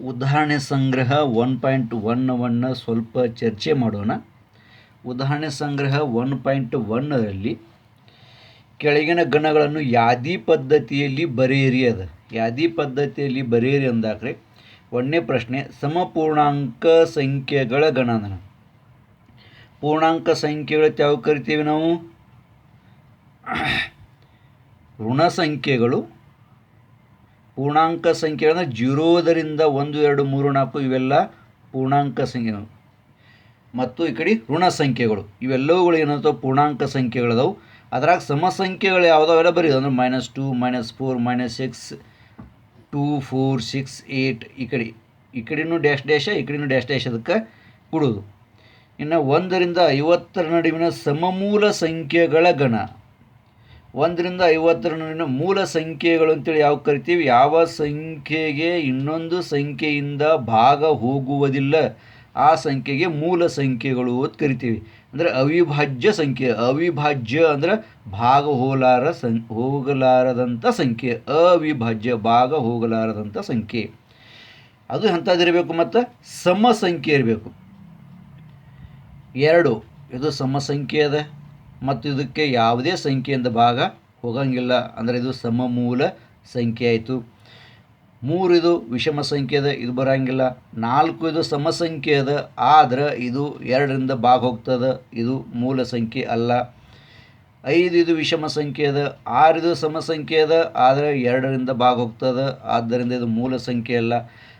ಉದಾಹರಣೆ ಸಂಗ್ರಹ 1.1 ಸ್ವಲ್ಪ ಚರ್ಚೆ ಮಾಡೋಣ. ಉದಾಹರಣೆ ಸಂಗ್ರಹ 1.1ರಲ್ಲಿ ಕೆಳಗಿನ ಗಣಗಳನ್ನು ಯಾದಿ ಪದ್ಧತಿಯಲ್ಲಿ ಬರೆಯಿರಿ ಯಾದಿ ಪದ್ಧತಿಯಲ್ಲಿ ಬರೆಯಿರಿ ಅಂದಾಕ್ರೆ ಒಂದನೇ ಪ್ರಶ್ನೆ ಸಮಪೂರ್ಣಾಂಕ ಸಂಖ್ಯೆಗಳ ಗಣ. ಪೂರ್ಣಾಂಕ ಸಂಖ್ಯೆಗಳು ಯಾವ ಕರಿತೀವಿ ನಾವು? ಋಣ ಸಂಖ್ಯೆಗಳು. ಪೂರ್ಣಾಂಕ ಸಂಖ್ಯೆಗಳನ್ನು 0ರಿಂದ 1, 2, 3, 4 ಇವೆಲ್ಲ ಪೂರ್ಣಾಂಕ ಸಂಖ್ಯೆಗಳು. ಮತ್ತು ಈ ಕಡೆ ಋಣ ಸಂಖ್ಯೆಗಳು ಇವೆಲ್ಲವುಗಳು ಏನಂತ ಪೂರ್ಣಾಂಕ ಸಂಖ್ಯೆಗಳದಾವು. ಅದ್ರಾಗ ಸಮ ಸಂಖ್ಯೆಗಳು ಯಾವುದಾವೆಲ್ಲ ಬರೀದು ಅಂದ್ರೆ -2, -4, -6, 2, 4, 6, 8 ಈ ಕಡೆನೂ ಡ್ಯಾಶ್ ಡ್ಯಾಶ ಈ ಕಡೆನೂ ಡ್ಯಾಶ್ ಡ್ಯಾಶ್ ಅದಕ್ಕೆ ಕೊಡೋದು. ಇನ್ನು 1ರಿಂದ 50ರ ನಡುವಿನ ಸಮಮೂಲ ಸಂಖ್ಯೆಗಳ ಗಣ. 1ರಿಂದ 50ರ ನಡುವಿನ ಮೂಲ ಸಂಖ್ಯೆಗಳು ಅಂತೇಳಿ ಯಾವ ಕರಿತೀವಿ? ಯಾವ ಸಂಖ್ಯೆಗೆ ಇನ್ನೊಂದು ಸಂಖ್ಯೆಯಿಂದ ಭಾಗ ಹೋಗುವುದಿಲ್ಲ ಆ ಸಂಖ್ಯೆಗೆ ಮೂಲ ಸಂಖ್ಯೆಗಳು ಅಂತ ಕರಿತೀವಿ. ಅಂದರೆ ಅವಿಭಾಜ್ಯ ಸಂಖ್ಯೆ. ಅವಿಭಾಜ್ಯ ಅಂದರೆ ಭಾಗ ಹೋಗಲಾರದಂಥ ಸಂಖ್ಯೆ. ಅವಿಭಾಜ್ಯ ಭಾಗ ಹೋಗಲಾರದಂಥ ಸಂಖ್ಯೆ ಅದು ಎಂಥದ್ದಿರಬೇಕು? ಮತ್ತು ಸಮ ಸಂಖ್ಯೆ ಇರಬೇಕು. 2 ಇದು ಸಮ ಸಂಖ್ಯೆ ಅದ ಮತ್ತು ಇದಕ್ಕೆ ಯಾವುದೇ ಸಂಖ್ಯೆಯಿಂದ ಭಾಗ ಹೋಗಂಗಿಲ್ಲ ಅಂದರೆ ಇದು ಸಮಮೂಲ ಸಂಖ್ಯೆ ಆಯಿತು. 3 ಇದು ವಿಷಮ ಸಂಖ್ಯೆ ಅದ, ಇದು ಬರೋಂಗಿಲ್ಲ. 4 ಇದು ಸಮ ಸಂಖ್ಯೆ ಅದ ಆದರೆ ಇದು 2ರಿಂದ ಭಾಗ ಹೋಗ್ತದೆ, ಇದು ಮೂಲ ಸಂಖ್ಯೆ ಅಲ್ಲ. 5 ಇದು ವಿಷಮ ಸಂಖ್ಯೆ ಅದ. 6 ಇದು ಸಮ ಸಂಖ್ಯೆ ಅದ ಆದರೆ 2ರಿಂದ ಭಾಗ ಹೋಗ್ತದೆ, ಆದ್ದರಿಂದ ಇದು ಮೂಲ ಸಂಖ್ಯೆ ಅಲ್ಲ.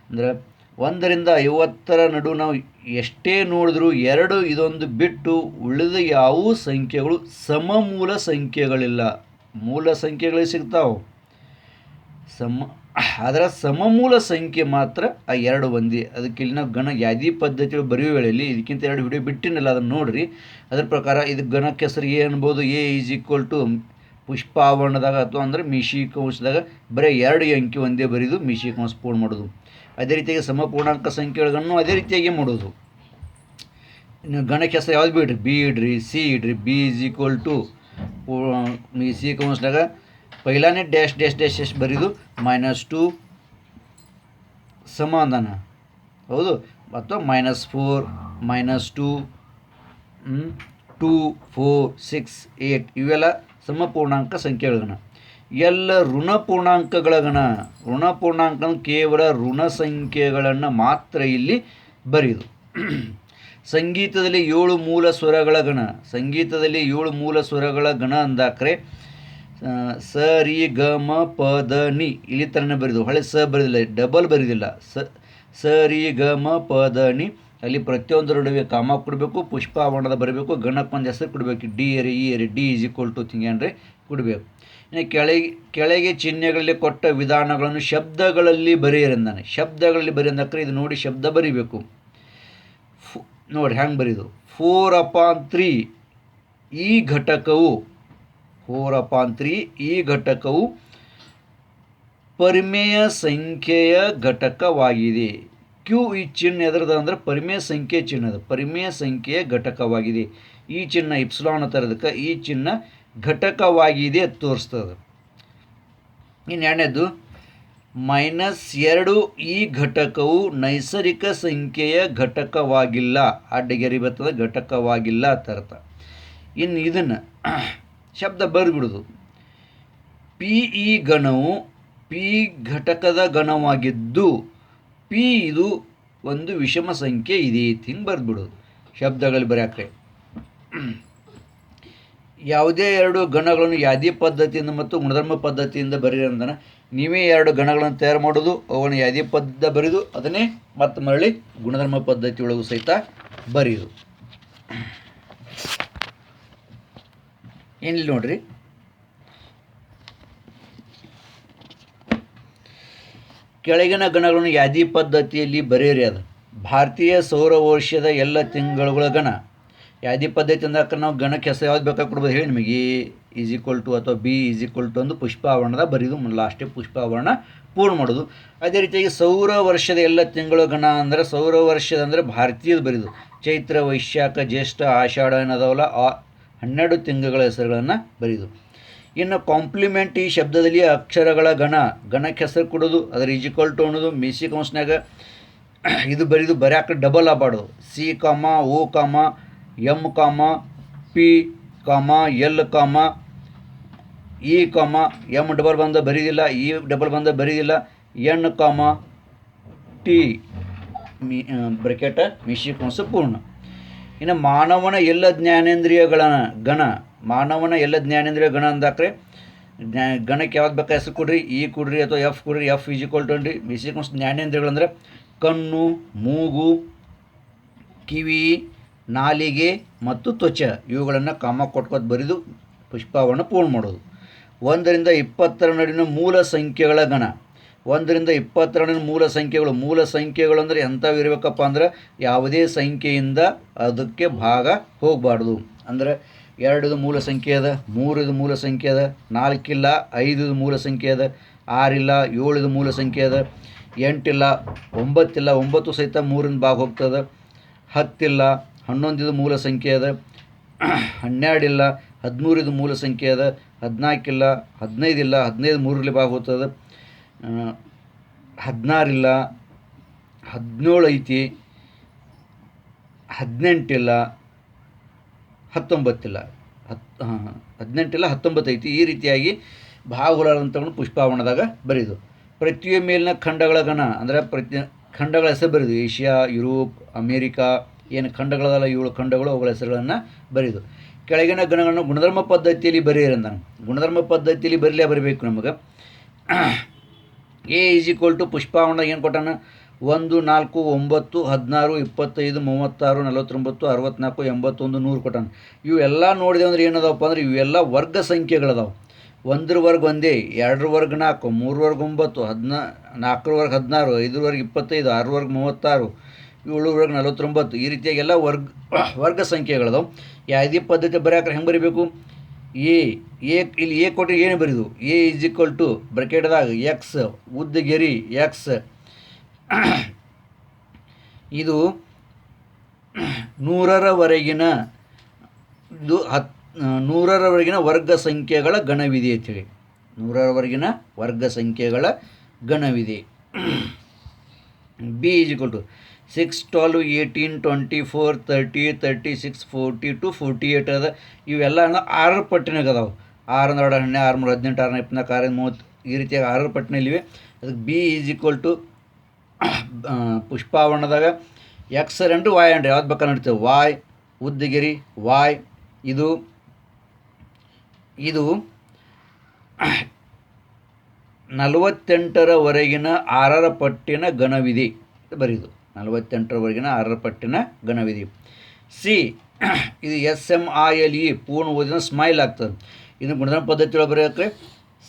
ಅಂದರೆ 1ರಿಂದ 50ರ ನಡುವೆ ನಾವು ಎಷ್ಟೇ ನೋಡಿದ್ರೂ 2 ಇದೊಂದು ಬಿಟ್ಟು ಉಳಿದ ಯಾವುವು ಸಂಖ್ಯೆಗಳು ಸಮಮೂಲ ಸಂಖ್ಯೆಗಳಿಲ್ಲ. ಮೂಲ ಸಂಖ್ಯೆಗಳು ಸಿಗ್ತಾವೆ ಅದರ ಸಮಮೂಲ ಸಂಖ್ಯೆ ಮಾತ್ರ ಆ 2 ಒಂದೇ. ಅದಕ್ಕೆ ಇಲ್ಲಿ ನಾವು ಗಣ ಯಾದಿ ಪದ್ಧತಿಗಳು ಬರೆಯುವ ವೇಳೆಯಲ್ಲಿ ಇದಕ್ಕಿಂತ 2 ವಿಡಿಯೋ ಬಿಟ್ಟಿನಲ್ಲ, ಅದನ್ನು ನೋಡಿರಿ. ಅದರ ಪ್ರಕಾರ ಇದು ಗಣಕ್ಕೆ ಹೆಸರು ಏನು ಅನ್ಬೋದು? A = ಪುಷ್ಪಾವರಣದಾಗ ಅಥವಾ ಅಂದರೆ ಮಿಶಿಕಂಶದಾಗ ಬರೀ 2 ಅಂಕಿ ಒಂದೇ ಬರೆದು ಮಿಶಿಕಂಶ ಪೂರ್ಣ ಮಾಡೋದು. ಅದೇ ರೀತಿಯಾಗಿ ಸಮಪೂರ್ಣಾಂಕ ಸಂಖ್ಯೆಗಳನ್ನು ಅದೇ ರೀತಿಯಾಗಿ ಮಾಡೋದು. ಇನ್ನು ಗಣಕ್ಕೆ ಹೆಸರು ಯಾವ್ದು ಬಿಡ್ರಿ? B ಇಡ್ರಿ, C ಇಡ್ರಿ. B = ಮಿಶಿಕಂಶದಾಗ ಪೈಲಾನೇ ಡ್ಯಾಶ್ ಡ್ಯಾಶ್ ಡ್ಯಾಶ್ ಡ್ಯಾಶ್ ಬರೀದು -2 ಸಮಾಧಾನ ಹೌದು, ಮತ್ತು -4 -2 2 4 6 8 ಇವೆಲ್ಲ ಸಮಪೂರ್ಣಾಂಕ ಸಂಖ್ಯೆಗಳ ಗಣ. ಎಲ್ಲ ಋಣ ಪೂರ್ಣಾಂಕಗಳ ಗಣ. ಋಣ ಪೂರ್ಣಾಂಕ ಕೇವಲ ಋಣ ಸಂಖ್ಯೆಗಳನ್ನು ಮಾತ್ರ ಇಲ್ಲಿ ಬರೆಯುವುದು. ಸಂಗೀತದಲ್ಲಿ 7 ಮೂಲ ಸ್ವರಗಳ ಗಣ. ಸಂಗೀತದಲ್ಲಿ 7 ಮೂಲ ಸ್ವರಗಳ ಗಣ ಅಂದಾಕ್ರೆ ಸ ರಿ ಗ ಮ ಪ ದ ನಿ ಇಲ್ಲಿ ಥರನೇ ಬರೆದು ಹೊಳೆ ಸ ಬರೆದಿಲ್ಲ, ಡಬಲ್ ಬರೆದಿಲ್ಲ. ಸ ರಿ ಗ ಮ ಪ ದ ನಿ ಅಲ್ಲಿ ಪ್ರತಿಯೊಂದರ ನಡುವೆ ಕಾಮ ಕೊಡಬೇಕು, ಪುಷ್ಪಾವರಣದ ಬರಬೇಕು, ಗಣಕ್ಕೊಂದು ಹೆಸರು ಕೊಡಬೇಕು. ಡಿ ಎರೆ ಇ ಎರೆ D = ತಿಂಗೇನ್ರೆ ಕೊಡಬೇಕು. ಇನ್ನು ಕೆಳಗೆ ಚಿಹ್ನೆಗಳಲ್ಲಿ ಕೊಟ್ಟ ವಿಧಾನಗಳನ್ನು ಶಬ್ದಗಳಲ್ಲಿ ಬರೆಯರೆಂದಾನೆ. ಶಬ್ದಗಳಲ್ಲಿ ಬರೆಯಂದಾಕ್ರೆ ಇದು ನೋಡಿ ಶಬ್ದ ಬರಿಬೇಕು. ನೋಡಿ ಹ್ಯಾಂಗೆ ಬರೀದು 4/3 ಈ ಘಟಕವು 4/3 ಈ ಘಟಕವು ಪರಿಮೇಯ ಸಂಖ್ಯೆಯ ಘಟಕವಾಗಿದೆ. ಕ್ಯೂ ಈ ಚಿಹ್ನೆ ಎದರದ ಅಂದರೆ ಪರಿಮೇಯ ಸಂಖ್ಯೆ ಚಿಹ್ನದ, ಪರಿಮೇಯ ಸಂಖ್ಯೆಯ ಘಟಕವಾಗಿದೆ. ಈ ಚಿಹ್ನ ಇಪ್ಸಿಲಾನ್ ತರದಕ್ಕೆ ಈ ಚಿಹ್ನ ಘಟಕವಾಗಿದೆ ತೋರಿಸ್ತದೆ. ಇನ್ನು ಎರಡನೇದು -2 ಈ ಘಟಕವು ನೈಸರ್ಗಿಕ ಸಂಖ್ಯೆಯ ಘಟಕವಾಗಿಲ್ಲ. ಅಡ್ಡಗೆರೆ ಬರ್ತದೆ, ಘಟಕವಾಗಿಲ್ಲ ತರ್ಥ. ಇನ್ನು ಇದನ್ನು ಶಬ್ದ ಬರೆದ್ಬಿಡೋದು. P ಈ ಗಣವು P ಘಟಕದ ಗಣವಾಗಿದ್ದು P ಇದು ಒಂದು ವಿಷಮ ಸಂಖ್ಯೆ ಇದೆ ಹಿಂಗೆ ಬರೆದ್ಬಿಡೋದು ಶಬ್ದಗಳಲ್ಲಿ ಬರೆಯೋಕ್ಕೆ. ಯಾವುದೇ 2 ಗಣಗಳನ್ನು ಯಾದಿ ಪದ್ಧತಿಯಿಂದ ಮತ್ತು ಗುಣಧರ್ಮ ಪದ್ಧತಿಯಿಂದ ಬರೀರಿ ಅಂತಾನೆ. ನೀವೇ 2 ಗಣಗಳನ್ನು ತಯಾರು ಮಾಡೋದು, ಅವನ್ನು ಯಾದಿ ಪದ್ಧತಿ ಬರೆದು ಅದನ್ನೇ ಮತ್ತೆ ಮರಳಿ ಗುಣಧರ್ಮ ಪದ್ಧತಿ ಒಳಗೂ ಸಹಿತ ಬರೆಯೋದು. ಏನಿಲ್ಲ ನೋಡ್ರಿ, ಕೆಳಗಿನ ಗಣಗಳನ್ನು ಯಾದಿ ಪದ್ಧತಿಯಲ್ಲಿ ಬರೆಯಿರಿ. ಅದು ಭಾರತೀಯ ಸೌರ ವರ್ಷದ ಎಲ್ಲ ತಿಂಗಳುಗಳ ಗಣ. ಯಾದಿ ಪದ್ಧತಿ ಅಂದಾಗ ನಾವು ಗಣಕ್ಕೆ ಹೆಸರು ಯಾವ್ದು ಬೇಕಾಗಿ ಕೊಡ್ಬೋದು ಹೇಳಿ ನಿಮಗೆ? A = ಅಥವಾ B = ಒಂದು ಪುಷ್ಪಾವರಣದ ಬರೆದು ಲಾಸ್ಟೇ ಪುಷ್ಪಾವರಣ ಪೂರ್ಣ ಮಾಡೋದು. ಅದೇ ರೀತಿಯಾಗಿ ಸೌರ ವರ್ಷದ ಎಲ್ಲ ತಿಂಗಳು ಗಣ ಅಂದರೆ ಸೌರ ವರ್ಷದ ಅಂದರೆ ಭಾರತೀಯದ ಬರೆದು ಚೈತ್ರ, ವೈಶಾಖ, ಜ್ಯೇಷ್ಠ, ಆಷಾಢ ಏನದಾವಲ್ಲ 12 ತಿಂಗಳ ಹೆಸರುಗಳನ್ನು ಬರೆದು. ಇನ್ನು ಕಾಂಪ್ಲಿಮೆಂಟ್ ಈ ಶಬ್ದದಲ್ಲಿ ಅಕ್ಷರಗಳ ಗಣಕ್ಕೆ ಹೆಸರು ಕೊಡೋದು, ಅದರ ಈಜಿಕ್ವಲ್ ಟು ಅನ್ನೋದು ಮಿಸಿ ಕೌನ್ಸ್ನಾಗ ಇದು ಬರ್ಯಾಕ ಡಬಲ್ ಆಗಬಾರ್ದು. ಸಿ ಕಾಮ ಓ ಕಾಮ ಎಮ್ ಕಾಮ ಪಿ ಕಾಮ ಎಲ್ ಕಾಮ ಇ ಕಾಮ ಎಮ್ ಡಬಲ್ ಬಂದ ಬರೀದಿಲ್ಲ, ಇ ಡಬಲ್ ಬಂದ ಬರೀದಿಲ್ಲ, ಎನ್ ಕಾಮ ಟಿ ಬ್ರೆಕೆಟ್ ಮಿಸಿ ಕೌನ್ಸ್ ಪೂರ್ಣ. ಇನ್ನು ಮಾನವನ ಎಲ್ಲ ಜ್ಞಾನೇಂದ್ರಿಯಗಳ ಮಾನವನ ಎಲ್ಲ ಜ್ಞಾನೇಂದ್ರಿಯ ಅಂದಾಕ್ರೆ ಗಣಕ್ಕೆ ಯಾವ್ದು ಬೇಕಾ ಹೆಸರು ಕೊಡ್ರಿ, ಇ ಕೊಡ್ರಿ ಅಥವಾ ಎಫ್ ಕೊಡ್ರಿ. ಎಫ್ ಈಜಿಕ್ವಲ್ ಟು ಅನ್ರಿ ಮಿಸಿ ಕೌನ್ಸ್ ಜ್ಞಾನೇಂದ್ರಿಯಗಳಂದ್ರೆ ಕಣ್ಣು, ಮೂಗು, ಕಿವಿ, ನಾಲಿಗೆ ಮತ್ತು ತ್ವಚ ಇವುಗಳನ್ನು ಕಾಮ ಕೊಟ್ಕೊತ ಬರೆದು ಪುಷ್ಪವನ್ನು ಪೂರ್ಣ ಮಾಡೋದು. 1 ರಿಂದ 20 ನಡುವಿನ ಮೂಲ ಸಂಖ್ಯೆಗಳ ಗಣ. 1 ರಿಂದ 20 ನಡುವಿನ ಮೂಲ ಸಂಖ್ಯೆಗಳು ಅಂದರೆ ಎಂಥವು ಇರಬೇಕಪ್ಪ ಅಂದ್ರೆ ಯಾವುದೇ ಸಂಖ್ಯೆಯಿಂದ ಅದಕ್ಕೆ ಭಾಗ ಹೋಗಬಾರ್ದು. ಅಂದರೆ 2 ಮೂಲ ಸಂಖ್ಯೆ ಅದ, 3 ಮೂಲ ಸಂಖ್ಯೆ ಅದ, 4 ಇಲ್ಲ 5 ಮೂಲ ಸಂಖ್ಯೆ ಅದ, 6 ಇಲ್ಲ 7 ಮೂಲ ಸಂಖ್ಯೆ ಅದ, 8 ಇಲ್ಲ 9 ಇಲ್ಲ 9 ಸಹಿತ 3 ಭಾಗ ಹೋಗ್ತದೆ, 10 ಇಲ್ಲ 11 ಮೂಲ ಸಂಖ್ಯೆ ಅದ, 12 ಇಲ್ಲ 13 ಮೂಲ ಸಂಖ್ಯೆ ಅದ, 14 ಇಲ್ಲ 15 ಇಲ್ಲ 15 3ರಲ್ಲಿ ಭಾಗ ಹೋಗ್ತದೆ, 16 ಇಲ್ಲ 17 ಐತಿ, 18 ಇಲ್ಲ 19 ಇಲ್ಲ 18 ಇಲ್ಲ 19 ಐತಿ. ಈ ರೀತಿಯಾಗಿ ಭಾಗಗಳಂತವನ್ನು ಪುಷ್ಪವನದಾಗ ಬರೆದು ಪೃಥ್ವಿಯ ಮೇಲಿನ ಖಂಡಗಳ ಗಣ ಅಂದರೆ ಖಂಡಗಳ ಹೆಸರು ಬರೆದು ಏಷ್ಯಾ, ಯುರೋಪ್, ಅಮೇರಿಕಾ ಏನು ಖಂಡಗಳದಲ್ಲ 7 ಖಂಡಗಳು ಅವುಗಳ ಹೆಸರುಗಳನ್ನು ಬರೆದು ಕೆಳಗಿನ ಗಣಗಳನ್ನು ಗುಣಧರ್ಮ ಪದ್ಧತಿಯಲ್ಲಿ ಬರೆಯಿರಿ ಅಂತಾನೆ. ಗುಣಧರ್ಮ ಪದ್ಧತಿಯಲ್ಲಿ ಬರಬೇಕು ನಮಗೆ. ಎ ಈಜಿಕ್ವಲ್ ಟು ಪುಷ್ಪವನದಾಗ ಏನು ಕೊಟ್ಟಾನ 1, 4, 9, 16, 25, 36, 49, 64, 81, 100 ಕೊಟ್ಟಾನ. ಇವೆಲ್ಲ ನೋಡಿದೆ ಅಂದ್ರೆ ಏನದವಪ್ಪ ಅಂದ್ರೆ ಇವೆಲ್ಲ ವರ್ಗ ಸಂಖ್ಯೆಗಳದಾವೆ. 1ರ ವರ್ಗ ಒಂದೇ, 2ರ ವರ್ಗ 4, 3ರ ವರ್ಗ 9, 4ರ ವರ್ಗ 16, 5ರ ವರ್ಗ 25, 6ರ ವರ್ಗ 36, 7ರ ವರ್ಗ 49 ಈ ರೀತಿಯಾಗಿ ಎಲ್ಲ ವರ್ಗ ಸಂಖ್ಯೆಗಳದಾವೆ. ಯಾವುದೇ ಪದ್ಧತಿ ಬರೆಯಾಕ್ರೆ ಹೆಂಗೆ ಬರೀಬೇಕು? ಇಲ್ಲಿ ಎ ಕೊಟ್ಟರೆ ಏನು ಬರೀದು ಎ ಈಜಿಕ್ವಲ್ ಟು ಬ್ರಕೆಟ್ದಾಗ ಎಕ್ಸ್ ಉದ್ದಗೆರಿ ಎಕ್ಸ್ ಇದು 100ರವರೆಗಿನ ಇದು 100ರವರೆಗಿನ ವರ್ಗ ಸಂಖ್ಯೆಗಳ ಗಣವಿದೆ ಅಂಥೇಳಿ 100ರವರೆಗಿನ ವರ್ಗ ಸಂಖ್ಯೆಗಳ ಗಣವಿದೆ. ಬಿ ಈಜಿಕ್ವಲ್ ಟು 6, 12, 18, 24, 30, 36, 42, 48 ಅದ. ಇವೆಲ್ಲ 6ರ ಪಟ್ಟಿನಾಗ ಅದಾವೆ. 6 2 12, 6 3 18, 6 24, 30 ಈ ರೀತಿಯಾಗಿ 6ರ ಪಟ್ಟಿನಲ್ಲಿವೆ. ಅದಕ್ಕೆ ಬಿ ಈಜಿಕ್ವಲ್ ಟು ಪುಷ್ಪವನದಾಗ ಎಕ್ಸ್ ಅಂಡ್ರಿ ವಾಯ್ ಅಂಡ್ರಿ ಯಾವ್ದು ಬೇಕಾದ್ರೆ ನಡೀತೇವೆ. ವಾಯ್ ಉದ್ದಗಿರಿ ವಾಯ್ ಇದು 48ರವರೆಗಿನ 6ರ ಪಟ್ಟಿನ ಗಣವಿದೆ ಬರೀದು 48ರವರೆಗಿನ 6ರ ಪಟ್ಟಿನ ಗಣವಿದೆ. ಸಿ ಇದು SMILE ಪೂರ್ಣ ಓದಿನ ಸ್ಮೈಲ್ ಆಗ್ತದೆ. ಇದು ಗುಣಧರ್ಮ ಪದ್ಧತಿಯೊಳಗೆ ಬರೆಯೋಕ್ಕೆ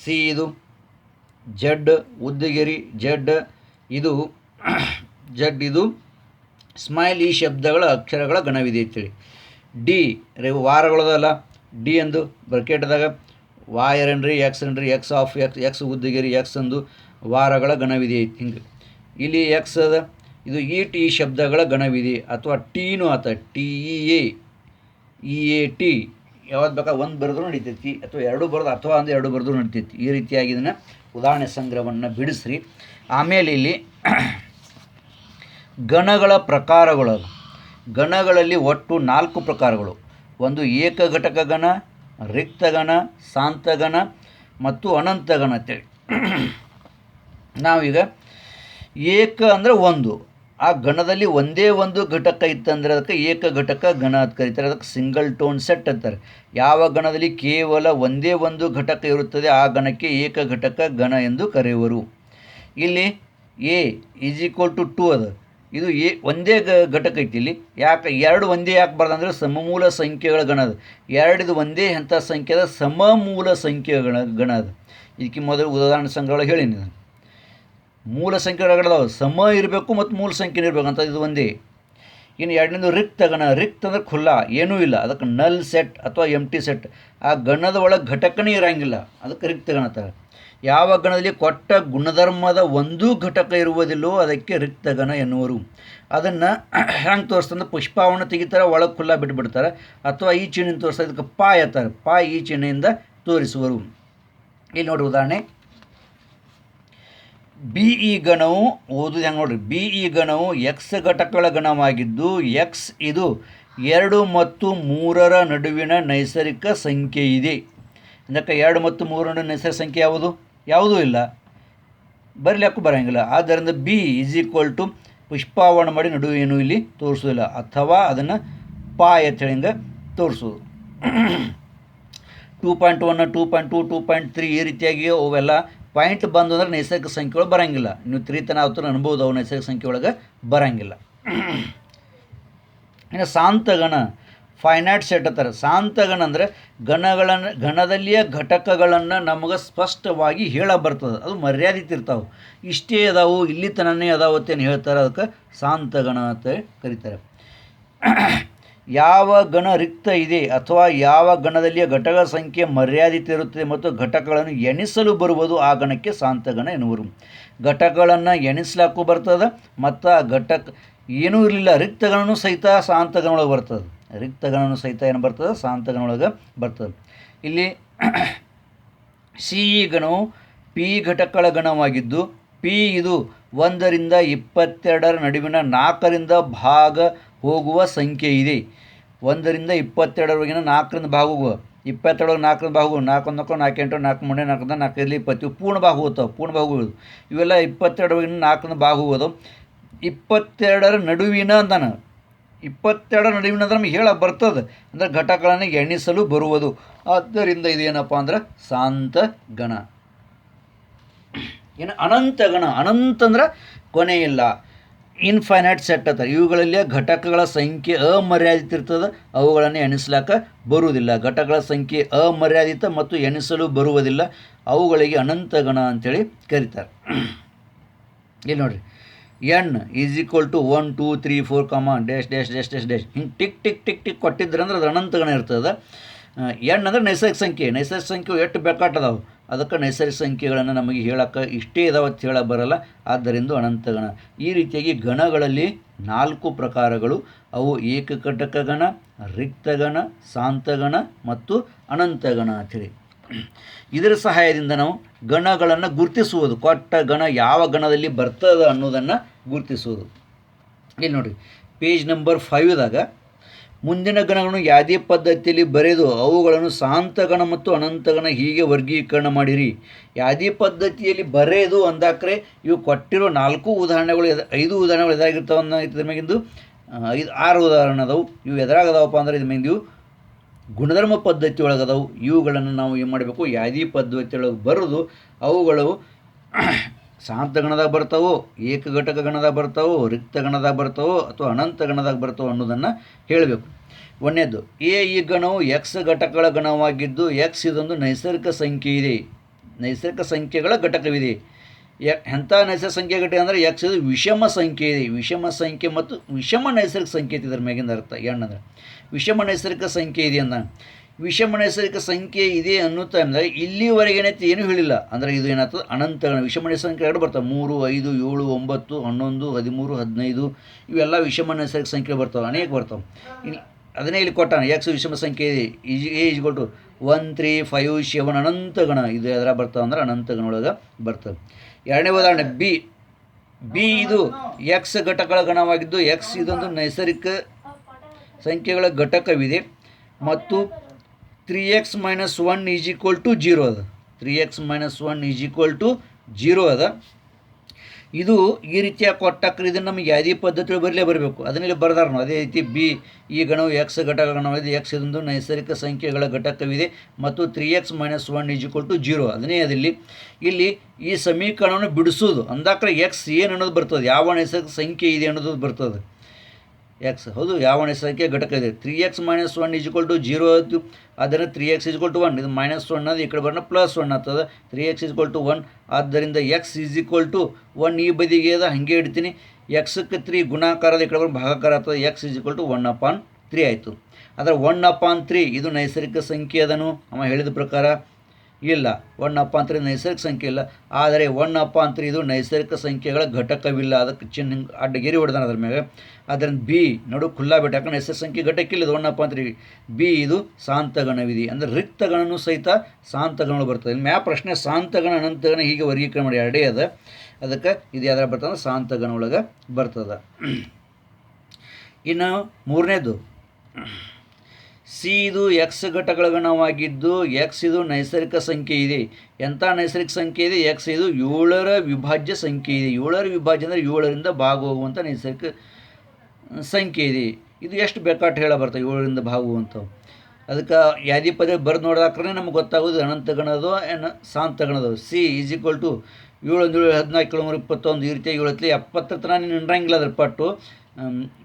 ಸಿ ಇದು ಜಡ್ ಉದ್ದಗಿರಿ ಜಡ್ ಇದು ಸ್ಮೈಲ್ ಈ ಶಬ್ದಗಳ ಅಕ್ಷರಗಳ ಗಣವಿದೆ ಅಂತೇಳಿ. ಡಿ ವಾರಗಳದಲ್ಲ ಡಿ ಎಂದು ಬ್ರಕೆಟ್ದಾಗ ವಾಯರ್ ಅನ್ರಿ ಎಕ್ಸ್ ಅನ್ರಿ ಎಕ್ಸ್ ಆಫ್ ಎಕ್ಸ್ ಉದ್ದಗಿರಿ ಎಕ್ಸ್ ಅಂದು ವಾರಗಳ ಗಣವಿದೆ. ಹಿಂಗೆ ಇಲ್ಲಿ ಎಕ್ಸ್ ಅದ ಇದು ಈ ಶಬ್ದಗಳ ಗಣವಿದೆ ಅಥವಾ ಟೀನು ಆತ TEAT ಯಾವ್ದು ಬೇಕಾ ಒಂದು ಬರೆದ್ರೂ ನಡಿತೈತಿ ಅಥವಾ 2 ಬರೆದು ಅಥವಾ ಅಂದರೆ 2 ಬರೆದ್ರೂ ನಡಿತೈತಿ. ಈ ರೀತಿಯಾಗಿ ಇದನ್ನು ಉದಾಹರಣೆ ಸಂಗ್ರಹವನ್ನು ಬಿಡಿಸ್ರಿ. ಆಮೇಲೆ ಇಲ್ಲಿ ಗಣಗಳ ಪ್ರಕಾರಗಳು ಗಣಗಳಲ್ಲಿ ಒಟ್ಟು 4 ಪ್ರಕಾರಗಳು. ಒಂದು ಏಕಘಟಕ ಗಣ, ರಿಕ್ತಗಣ, ಶಾಂತಗಣ ಮತ್ತು ಅನಂತಗಣ ಅಂತೇಳಿ. ನಾವೀಗ ಏಕ ಅಂದರೆ ಒಂದು, ಆ ಗಣದಲ್ಲಿ ಒಂದೇ ಒಂದು ಘಟಕ ಇತ್ತಂದರೆ ಅದಕ್ಕೆ ಏಕಘಟಕ ಗಣ ಅಂತ ಕರೀತಾರೆ. ಅದಕ್ಕೆ ಸಿಂಗಲ್ ಟೋನ್ ಸೆಟ್ ಅಂತಾರೆ. ಯಾವ ಗಣದಲ್ಲಿ ಕೇವಲ ಒಂದೇ ಒಂದು ಘಟಕ ಇರುತ್ತದೆ ಆ ಗಣಕ್ಕೆ ಏಕಘಟಕ ಗಣ ಎಂದು ಕರೆಯುವರು. ಇಲ್ಲಿ ಎ ಈಜಿಕ್ವಲ್ ಟು 2 ಅದ. ಇದು ಒಂದೇ ಘಟಕ ಐತಿ. ಇಲ್ಲಿ ಯಾಕೆ 2 ಒಂದೇ ಯಾಕೆ ಬರ್ದಂದ್ರೆ ಸಮಮೂಲ ಸಂಖ್ಯೆಗಳ ಗಣ ಅದು. 2 ಇದು ಒಂದೇ ಅಂಥ ಸಂಖ್ಯೆದ ಸಮಮೂಲ ಸಂಖ್ಯೆಗಳ ಗಣ ಅದು. ಇದಕ್ಕೆ ಮೊದಲು ಉದಾಹರಣೆ ಸಂಗ್ರಹ ಹೇಳಿನಿ. ಮೂಲ ಸಂಖ್ಯೆಗಳದಾವೆ ಸಮ ಇರಬೇಕು ಮತ್ತು ಮೂಲ ಸಂಖ್ಯೆ ಇರಬೇಕು ಅಂತ ಇದು ಒಂದೇ. ಇನ್ನು ಎರಡನೇದು ರಿಕ್ತಗಣ. ರಿಕ್ತ ಅಂದರೆ ಖುಲ್ಲಾ ಏನೂ ಇಲ್ಲ, ಅದಕ್ಕೆ ನಲ್ ಸೆಟ್ ಅಥವಾ ಎಂಟಿ ಸೆಟ್. ಆ ಗಣದ ಒಳಗೆ ಘಟಕನೇ ಇರೋಂಗಿಲ್ಲ, ಅದಕ್ಕೆ ರಿಕ್ತಗಣ ಅಂತಾರೆ. ಯಾವ ಗಣದಲ್ಲಿ ಕೊಟ್ಟ ಗುಣಧರ್ಮದ ಒಂದೂ ಘಟಕ ಇರುವುದಿಲ್ಲವೋ ಅದಕ್ಕೆ ರಿಕ್ತಗಣ ಎನ್ನುವರು. ಅದನ್ನು ಹೆಂಗೆ ತೋರಿಸ್ತಂದ್ರೆ ಪುಷ್ಪವನ್ನು ತೆಗಿತಾರೆ ಒಳಗೆ ಖುಲ್ಲಾ ಬಿಟ್ಬಿಡ್ತಾರೆ ಅಥವಾ ಈ ಚಿಹ್ನೆಯಿಂದ ತೋರಿಸ್ತಾರೆ. ಇದಕ್ಕೆ ಪಾಯ್ ಅಂತಾರೆ. ಪಾಯ್ ಈ ಚಿಹ್ನೆಯಿಂದ ತೋರಿಸುವರು. ಇಲ್ಲಿ ನೋಡಿರಿ ಉದಾಹರಣೆ, ಬಿ ಇ ಗಣವು ಓದುದು ಹೆಂಗೆ ನೋಡ್ರಿ, ಬಿ ಇ ಗಣವು ಎಕ್ಸ್ ಘಟಕಗಳ ಗಣವಾಗಿದ್ದು ಎಕ್ಸ್ ಇದು 2 ಮತ್ತು 3ರ ನಡುವಿನ ನೈಸರ್ಗಿಕ ಸಂಖ್ಯೆ ಇದೆ. ಇದಕ್ಕೆ 2 ಮತ್ತು 3 ನಡುವಿನ ನೈಸರ್ಗಿಕ ಸಂಖ್ಯೆ ಯಾವುದು? ಯಾವುದೂ ಇಲ್ಲ, ಬರಲಿಕ್ಕೂ ಬರೋಂಗಿಲ್ಲ. ಆದ್ದರಿಂದ ಬಿ ಈಸ್ ಈಕ್ವಲ್ ಟು ಪುಷ್ಪಾವರಣ ಮಾಡಿ ನಡುವೆ ಏನು ಇಲ್ಲಿ ತೋರಿಸೋದಿಲ್ಲ, ಅಥವಾ ಅದನ್ನು ಪಾಯ್ ಅಂತ ಹೇಳಿ ಹಿಂಗೆ ತೋರಿಸೋದು. 2.1 2.2 2.3 ಈ ರೀತಿಯಾಗಿ ಅವೆಲ್ಲ ಪಾಯಿಂಟ್ ಬಂದು ಅಂದ್ರೆ ನೈಸರ್ಗಿಕ ಸಂಖ್ಯೆಗಳು ಬರೋಂಗಿಲ್ಲ. ನೀವು 3 ತನಕ ಅವತ್ತು ಅನ್ಬೋದು, ಅವು ನೈಸರ್ಗಿಕ ಸಂಖ್ಯೆ ಒಳಗೆ ಬರೋಂಗಿಲ್ಲ. ಇನ್ನು ಶಾಂತಗಣ ಫೈನೈಟ್ ಸೆಟ್ ಅಂತಾರೆ. ಶಾಂತಗಣ ಅಂದರೆ ಗಣದಲ್ಲಿಯ ಘಟಕಗಳನ್ನು ನಮಗೆ ಸ್ಪಷ್ಟವಾಗಿ ಹೇಳ ಬರ್ತದೆ, ಅದು ಮರ್ಯಾದಿತ ಇರ್ತಾವೆ, ಇಷ್ಟೇ ಅದಾವು ಇಲ್ಲಿ ತನನೇ ಅದಾವತ್ತೇನು ಹೇಳ್ತಾರೆ, ಅದಕ್ಕೆ ಶಾಂತಗಣ ಅಂತ ಕರೀತಾರೆ. ಯಾವ ಗಣ ರಿಕ್ತ ಇದೆ ಅಥವಾ ಯಾವ ಗಣದಲ್ಲಿಯ ಘಟಕಗಳ ಸಂಖ್ಯೆ ಮರ್ಯಾದಿತ ಇರುತ್ತದೆ ಮತ್ತು ಘಟಕಗಳನ್ನು ಎಣಿಸಲು ಬರುವುದು ಆ ಗಣಕ್ಕೆ ಶಾಂತಗಣ ಎನ್ನುವರು. ಘಟಕಗಳನ್ನು ಎಣಿಸ್ಲಾಕು ಬರ್ತದೆ ಮತ್ತು ಆ ಘಟಕ ಏನೂ ಇರಲಿಲ್ಲ ರಿಕ್ತಗಣನೂ ಸಹಿತ ಶಾಂತಗಣೊಳಗೆ ಬರ್ತದೆ. ರಿಕ್ತಗಣನೂ ಸಹಿತ ಏನು ಬರ್ತದೆ, ಶಾಂತಗಣೊಳಗೆ ಬರ್ತದೆ. ಇಲ್ಲಿ ಸಿ ಇ ಗಣವು ಪಿ ಘಟಕಗಳ ಗಣವಾಗಿದ್ದು ಪಿ ಇದು 1ರಿಂದ 22ರ ನಡುವಿನ 4ರಿಂದ ಭಾಗ ಹೋಗುವ ಸಂಖ್ಯೆ ಇದೆ. 1ರಿಂದ 22ರವರೆಗಿನ 4ರಿಂದ ಭಾಗ ಹೋಗುವ, 22 4ರಿಂದ ಭಾಗ ಹೋಗುವ, 4 1 4 8 4 3 4 4 20 ಪೂರ್ಣ ಭಾಗ ಹೋಗ್ತಾವೆ, ಪೂರ್ಣ ಭಾಗ ಹೋಗೋದು ಇವೆಲ್ಲ 22ರವರೆಗಿನ 4ರಿಂದ ಭಾಗ ಹೋಗೋದು. 22ರ ನಡುವಿನ ಅಂತಾನೆ, 22ರ ನಡುವಿನ ಅಂದ್ರೆ ನಮಗೆ ಹೇಳ ಬರ್ತದೆ, ಅಂದರೆ ಘಟಕಗಳನ್ನು ಎಣಿಸಲು ಬರುವುದು. ಆದ್ದರಿಂದ ಇದೇನಪ್ಪ ಅಂದ್ರೆ ಶಾಂತ ಗಣ. ಏನು ಅನಂತಗಣ, ಅನಂತ ಅಂದ್ರೆ ಕೊನೆ ಇಲ್ಲ, ಇನ್ಫೈನೈಟ್ ಸೆಟ್ ಅಂತಾರೆ. ಇವುಗಳಲ್ಲಿ ಘಟಕಗಳ ಸಂಖ್ಯೆ ಅಮರ್ಯಾದಿತ ಇರ್ತದೆ, ಅವುಗಳನ್ನು ಎಣಿಸ್ಲಾಕ ಬರುವುದಿಲ್ಲ. ಘಟಕಗಳ ಸಂಖ್ಯೆ ಅಮರ್ಯಾದಿತ ಮತ್ತು ಎಣಿಸಲು ಬರುವುದಿಲ್ಲ, ಅವುಗಳಿಗೆ ಅನಂತಗಣ ಅಂಥೇಳಿ ಕರೀತಾರೆ. ಇಲ್ಲಿ ನೋಡಿರಿ, N is equal to 1 2 3 4 dash dash dash dash dash ಹಿಂಗೆ ಟಿಕ್ ಟಿಕ್ ಟಿಕ್ ಟಿಕ್ ಕೊಟ್ಟಿದ್ರೆ ಅಂದ್ರೆ ಅದು ಅನಂತಗಣ ಇರ್ತದೆ. ಎನ್ ಅಂದರೆ ನೈಸರ್ಗಿಕ ಸಂಖ್ಯೆ, ನೈಸರ್ಗಿಕ ಸಂಖ್ಯೆ ಎಷ್ಟು ಬೇಕಾಟದಾವೆ, ಅದಕ್ಕೆ ನೈಸರ್ಗಿಕ ಸಂಖ್ಯೆಗಳನ್ನು ನಮಗೆ ಹೇಳೋಕ್ಕೆ ಇಷ್ಟೇ ಇದಾವೆ ಅಂತ ಹೇಳಕ್ಕೆ ಬರಲ್ಲ, ಆದ್ದರಿಂದ ಅನಂತಗಣ. ಈ ರೀತಿಯಾಗಿ ಗಣಗಳಲ್ಲಿ 4 ಪ್ರಕಾರಗಳು, ಅವು ಏಕಘಟಕ ಗಣ, ರಿಕ್ತಗಣ, ಶಾಂತಗಣ ಮತ್ತು ಅನಂತಗಣ ಅಂಥೇಳಿ. ಇದರ ಸಹಾಯದಿಂದ ನಾವು ಗಣಗಳನ್ನು ಗುರುತಿಸುವುದು, ಕೊಟ್ಟ ಗಣ ಯಾವ ಗಣದಲ್ಲಿ ಬರ್ತದೆ ಅನ್ನೋದನ್ನು ಗುರುತಿಸುವುದು. ಇಲ್ಲಿ ನೋಡಿರಿ, ಪೇಜ್ ನಂಬರ್ 5ದಾಗ ಮುಂದಿನ ಗಣಗಳನ್ನು ಯಾದಿ ಪದ್ಧತಿಯಲ್ಲಿ ಬರೆದು ಅವುಗಳನ್ನು ಶಾಂತಗಣ ಮತ್ತು ಅನಂತಗಣ ಹೀಗೆ ವರ್ಗೀಕರಣ ಮಾಡಿರಿ. ಯಾದಿ ಪದ್ಧತಿಯಲ್ಲಿ ಬರೆದು ಅಂದಾಕ್ರೆ ಇವು ಕೊಟ್ಟಿರೋ 4 ಉದಾಹರಣೆಗಳು 5 ಉದಾಹರಣೆಗಳು ಎದಾಗಿರ್ತಾವೆ ಅನ್ನೋ ಇದ್ರ ಮ್ಯಾಗಿಂದು 6 ಉದಾಹರಣೆ ಅದಾವು. ಇವು ಎದುರಾಗದಾವಪ್ಪ ಅಂದ್ರೆ ಇದ್ರ ಮ್ಯಾಗಿಂದು ಗುಣಧರ್ಮ ಪದ್ಧತಿ ಒಳಗದವು. ಇವುಗಳನ್ನು ನಾವು ಏನು ಮಾಡಬೇಕು, ಯಾದಿ ಪದ್ಧತಿ ಒಳಗೆ ಬರೆದು ಅವುಗಳು ಶಾಂತಗಣದಾಗ ಬರ್ತಾವೋ, ಏಕಘಟಕ ಗಣದಾಗ ಬರ್ತಾವೋ, ರಿಕ್ತ ಗಣದಾಗ ಬರ್ತಾವೋ ಅಥವಾ ಅನಂತ ಗಣದಾಗ ಬರ್ತಾವೋ ಅನ್ನೋದನ್ನು ಹೇಳಬೇಕು. ಒಂದನೇದು, ಈ ಗಣವು ಎಕ್ಸ್ ಘಟಕಗಳ ಗಣವಾಗಿದ್ದು ಎಕ್ಸ್ ಇದೊಂದು ನೈಸರ್ಗಿಕ ಸಂಖ್ಯೆ ಇದೆ, ನೈಸರ್ಗಿಕ ಸಂಖ್ಯೆಗಳ ಘಟಕವಿದೆ. ಎಂಥ ನೈಸರ್ಗಿಕ ಸಂಖ್ಯೆ ಘಟಕ ಅಂದರೆ ಎಕ್ಸ್ ಇದು ವಿಷಮ ಸಂಖ್ಯೆ ಇದೆ, ವಿಷಮ ಸಂಖ್ಯೆ ಮತ್ತು ವಿಷಮ ನೈಸರ್ಗಿಕ ಸಂಖ್ಯೆ ಇದರ ಮ್ಯಾಗಿಂದ ಅರ್ಥ. ಅಂದರೆ ವಿಷಮ ನೈಸರ್ಗಿಕ ಸಂಖ್ಯೆ ಇದೆ ಅಂದ, ವಿಷಮ ನೈಸರ್ಗಿಕ ಸಂಖ್ಯೆ ಇದೆ ಅನ್ನೋ ಟೈಮ್ದಾಗ ಇಲ್ಲಿವರೆಗೆ ಏನೈತಿ ಏನೂ ಹೇಳಿಲ್ಲ, ಅಂದರೆ ಇದು ಏನಾಗ್ತದೆ ಅನಂತಗಣ. ವಿಷಮ ನೈಸರ್ಗಿಕ ಸಂಖ್ಯೆ 2 ಬರ್ತವೆ, 3 5 7 9 11 13 15 ಇವೆಲ್ಲ ವಿಷಮ ನೈಸರ್ಗಿಕ ಸಂಖ್ಯೆ ಬರ್ತಾವೆ, ಅನೇಕ ಬರ್ತಾವೆ. ಅದನ್ನೇ ಇಲ್ಲಿ ಕೊಟ್ಟಾನ, ಎಕ್ಸ್ ವಿಷಮ ಸಂಖ್ಯೆ ಇದೆ, ಈಜ್ ಕೊಟ್ಟು 1 3 5 7 ಅನಂತಗಣ, ಇದು ಎದರ ಬರ್ತಾವೆ ಅಂದ್ರೆ ಅನಂತಗಣ ಒಳಗೆ ಬರ್ತವೆ. ಎರಡನೇ ಉದಾಹರಣೆ, ಬಿ ಇದು ಎಕ್ಸ್ ಘಟಕಗಳ ಗಣವಾಗಿದ್ದು ಎಕ್ಸ್ ಇದೊಂದು ನೈಸರ್ಗಿಕ ಸಂಖ್ಯೆಗಳ ಘಟಕವಿದೆ ಮತ್ತು 3x - 1 = 0 ಅದ. 3x - 1 = 0 ಅದ. ಇದು ಈ ರೀತಿಯ ಕೊಟ್ಟಕ್ರೆ ಇದನ್ನು ನಮಗೆ ಯಾದಿ ಪದ್ಧತಿ ಬರಬೇಕು. ಅದನ್ನೆಲ್ಲಿ ಬರ್ದಾರ ನಾವು. ಅದೇ ರೀತಿ ಬಿ ಈ ಗಣವು ಎಕ್ಸ್ ಘಟಕ ಗಣವಿದೆ, ಎಕ್ಸ್ ಇದೊಂದು ನೈಸರ್ಗಿಕ ಸಂಖ್ಯೆಗಳ ಘಟಕವಿದೆ ಮತ್ತು 3x - 1 = 0. ಅದನ್ನೇ ಅದಿಲ್ಲಿ ಇಲ್ಲಿ ಈ ಸಮೀಕರಣವನ್ನು ಬಿಡಿಸೋದು ಅಂದಾಕ್ರೆ ಎಕ್ಸ್ ಏನು ಅನ್ನೋದು ಬರ್ತದೆ, ಯಾವ ನೈಸರ್ಗಿಕ ಸಂಖ್ಯೆ ಇದೆ ಅನ್ನೋದು ಬರ್ತದೆ. ಎಕ್ಸ್ ಹೌದು ಯಾವ ನೈಸರ್ಗಿಕ ಘಟಕ ಇದೆ. 3x - 1 = 0 ಆಯಿತು. ಆದ್ದರಿಂದ 3x = 1, ಇದು -1 ಅದು ಈ ಕಡೆ ಬರೋಣ +1 ಆಗ್ತದೆ. 3x = 1, ಆದ್ದರಿಂದ x = 1 ಈ ಬದಿಗೆ ಅದ ಹಾಗೆ ಇಡ್ತೀನಿ. ಎಕ್ಸಕ್ಕೆ 3 ಗುಣಾಕಾರದ ಈ ಕಡೆ ಬರೋ ಭಾಗಾಕಾರ ಆಗ್ತದೆ. x = 1/3 ಆಯಿತು. ಆದರೆ 1/3 ಇದು ನೈಸರ್ಗಿಕ ಸಂಖ್ಯೆ ಅದನ್ನು ಅವ ಹೇಳಿದ ಪ್ರಕಾರ ಇಲ್ಲ. 1/3 ನೈಸರ್ಗಿಕ ಸಂಖ್ಯೆ ಇಲ್ಲ. ಆದರೆ 1/3 ಇದು ನೈಸರ್ಗಿಕ ಸಂಖ್ಯೆಗಳ ಘಟಕವಿಲ್ಲ. ಅದಕ್ಕೆ ಚಿಹ್ನೆ ಅಡ್ಡಗೆರೆ ಹೊಡೆದಾನ ಅದ್ರ ಮೇಲೆ. ಅದರಿಂದ ಬಿ ನೋಡು ಖುಲ್ಲಾ ಬಿಟ್ಟು, ಯಾಕಂದ್ರೆ ನೈಸರ್ಗಿಕ ಸಂಖ್ಯೆ ಘಟಕಿಲ್ಲ ಇದು 1/3. ಬಿ ಇದು ಸಾಂತಗಣವಿದೆ. ಅಂದರೆ ರಿಕ್ತಗಣನೂ ಸಹಿತ ಸಾಂತಗಣಗಳು ಬರ್ತದೆ. ಇಲ್ಲಿ ಮ್ಯಾ ಪ್ರಶ್ನೆ ಸಾಂತಗಣ ಅನಂತಗಣ ಹೀಗೆ ವರ್ಗೀಕರಣ ಮಾಡಿ ಎರಡೇ ಅದ. ಅದಕ್ಕೆ ಇದು ಯಾವ್ದಾರ ಬರ್ತದೆ ಸಾಂತಗಣ ಒಳಗೆ ಬರ್ತದೆ. ಇನ್ನು ಮೂರನೇದು ಸಿ ಇದು ಎಕ್ಸ್ ಘಟಕಗಳ ಗಣವಾಗಿದ್ದು ಎಕ್ಸ್ ಇದು ನೈಸರ್ಗಿಕ ಸಂಖ್ಯೆ ಇದೆ. ಎಂಥ ನೈಸರ್ಗಿಕ ಸಂಖ್ಯೆ ಇದೆ? ಎಕ್ಸ್ ಇದು 7ರ ವಿಭಾಜ್ಯ ಸಂಖ್ಯೆ ಇದೆ. 7ರ ವಿಭಾಜ್ಯ ಅಂದರೆ 7ರಿಂದ ಭಾಗ ಹೋಗುವಂಥ ನೈಸರ್ಗಿಕ ಸಂಖ್ಯೆ ಇದೆ. ಇದು ಎಷ್ಟು ಬೇಕಾಟ್ ಹೇಳ ಬರ್ತವೆ 7ರಿಂದ ಭಾಗುವಂಥವು. ಅದಕ್ಕೆ ಯಾದಿ ಪದ ಬರೆದು ನೋಡಿದಾಕ್ರೆ ನಮ್ಗೆ ಗೊತ್ತಾಗೋದು ಅನಂತಗಣದೋ ಏನು ಸಾಂತಗಣದೋ. ಸಿ ಈಸ್ ಈಕ್ವಲ್ ಟು 7 1 7 14 7 21 ಈ ರೀತಿಯಾಗಿ 7 70 ತನಕ ನೀನು ಇರಂಗಿಲ್ಲ ಅದ್ರ ಪಟ್ಟು